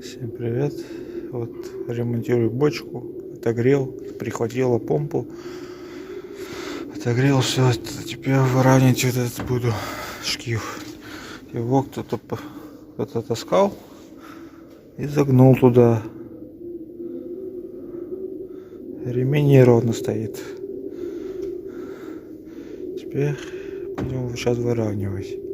Всем привет! Вот ремонтирую бочку, отогрел, прихватила помпу, отогрел все, теперь выравнивать вот этот буду шкив. Его кто-то таскал и загнул туда. Ремень неровно стоит. Теперь будем сейчас выравнивать.